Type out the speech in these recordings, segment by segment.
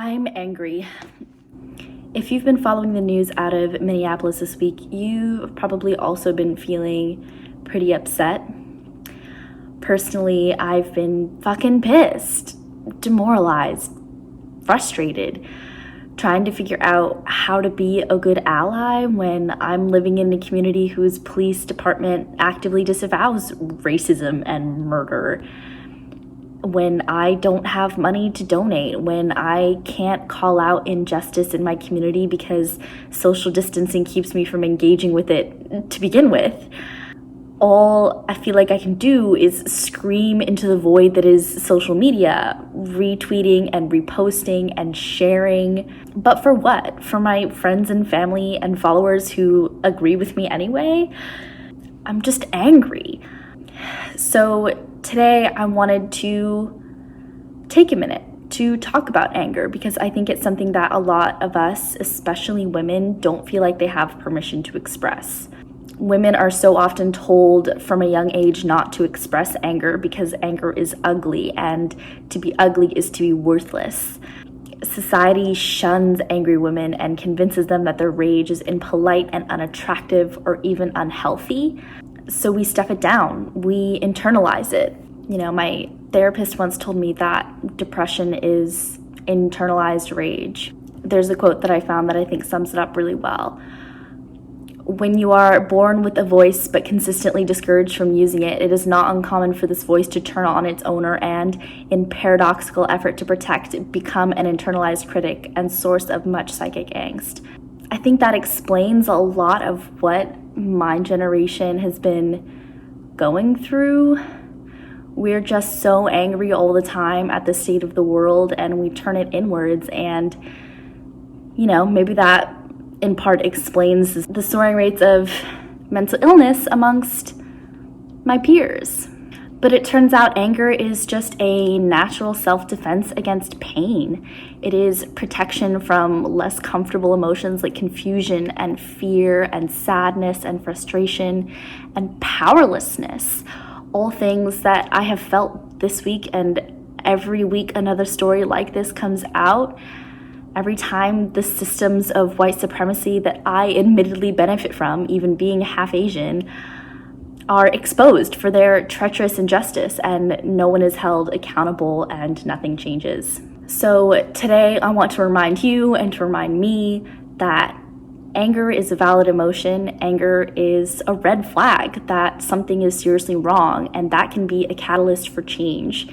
I'm angry. If you've been following the news out of Minneapolis this week, you've probably also been feeling pretty upset. Personally, I've been fucking pissed, demoralized, frustrated, trying to figure out how to be a good ally when I'm living in a community whose police department actively disavows racism and murder. When I don't have money to donate, when I can't call out injustice in my community because social distancing keeps me from engaging with it to begin with. All I feel like I can do is scream into the void that is social media, retweeting and reposting and sharing. But for what? For my friends and family and followers who agree with me anyway? I'm just angry. So today I wanted to take a minute to talk about anger because I think it's something that a lot of us, especially women, don't feel like they have permission to express. Women are so often told from a young age not to express anger because anger is ugly, and to be ugly is to be worthless. Society shuns angry women and convinces them that their rage is impolite and unattractive or even unhealthy. So we stuff it down, we internalize it. You know, my therapist once told me that depression is internalized rage. There's a quote that I found that I think sums it up really well. When you are born with a voice but consistently discouraged from using it, it is not uncommon for this voice to turn on its owner and, in paradoxical effort to protect, become an internalized critic and source of much psychic angst. I think that explains a lot of what my generation has been going through. We're just so angry all the time at the state of the world, and we turn it inwards, and, you know, maybe that in part explains the soaring rates of mental illness amongst my peers. But it turns out anger is just a natural self-defense against pain. It is protection from less comfortable emotions like confusion and fear and sadness and frustration and powerlessness. All things that I have felt this week, and every week another story like this comes out. Every time the systems of white supremacy that I admittedly benefit from, even being half Asian, are exposed for their treacherous injustice, and no one is held accountable and nothing changes. So today I want to remind you and to remind me that anger is a valid emotion. Anger is a red flag that something is seriously wrong, and that can be a catalyst for change.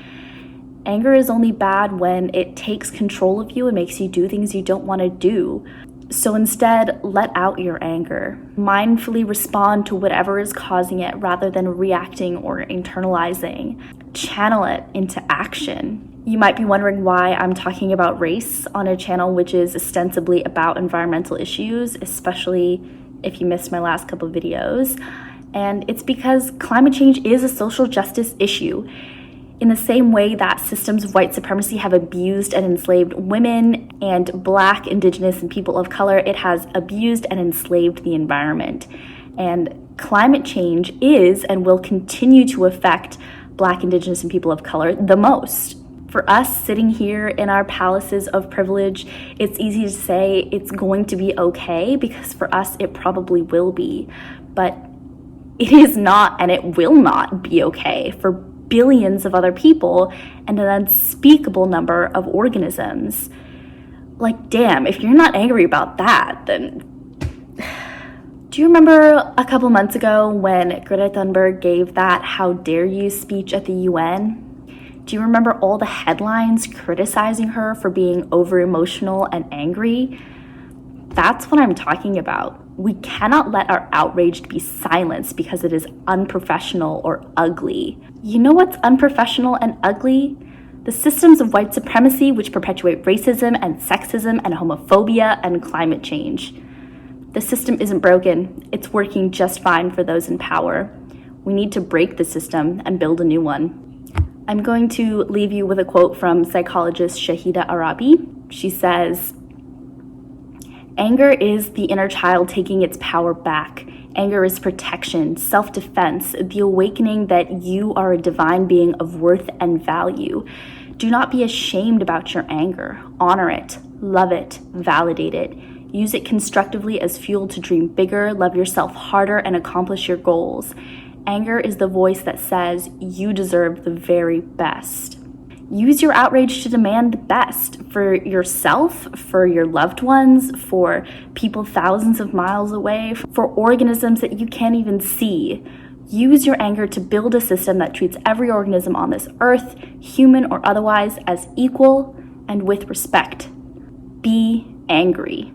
Anger is only bad when it takes control of you and makes you do things you don't want to do. So instead, let out your anger. Mindfully respond to whatever is causing it rather than reacting or internalizing. Channel it into action. You might be wondering why I'm talking about race on a channel which is ostensibly about environmental issues, especially if you missed my last couple of videos. And it's because climate change is a social justice issue. In the same way that systems of white supremacy have abused and enslaved women and Black, Indigenous, and people of color, it has abused and enslaved the environment. And climate change is and will continue to affect Black, Indigenous, and people of color the most. For us sitting here in our palaces of privilege, it's easy to say it's going to be okay because for us it probably will be. But it is not, and it will not be okay for billions of other people and an unspeakable number of organisms. Like, damn, if you're not angry about that, then... Do you remember a couple months ago when Greta Thunberg gave that "How dare you" speech at the UN? Do you remember all the headlines criticizing her for being over-emotional and angry? That's what I'm talking about. We cannot let our outrage be silenced because it is unprofessional or ugly. You know what's unprofessional and ugly? The systems of white supremacy which perpetuate racism and sexism and homophobia and climate change. The system isn't broken. It's working just fine for those in power. We need to break the system and build a new one. I'm going to leave you with a quote from psychologist Shahida Arabi. She says, "Anger is the inner child taking its power back. Anger is protection, self-defense, the awakening that you are a divine being of worth and value. Do not be ashamed about your anger. Honor it, love it, validate it. Use it constructively as fuel to dream bigger, love yourself harder, and accomplish your goals. Anger is the voice that says you deserve the very best. Use your outrage to demand the best for yourself, for your loved ones, for people thousands of miles away, for organisms that you can't even see. Use your anger to build a system that treats every organism on this earth, human or otherwise, as equal and with respect. Be angry.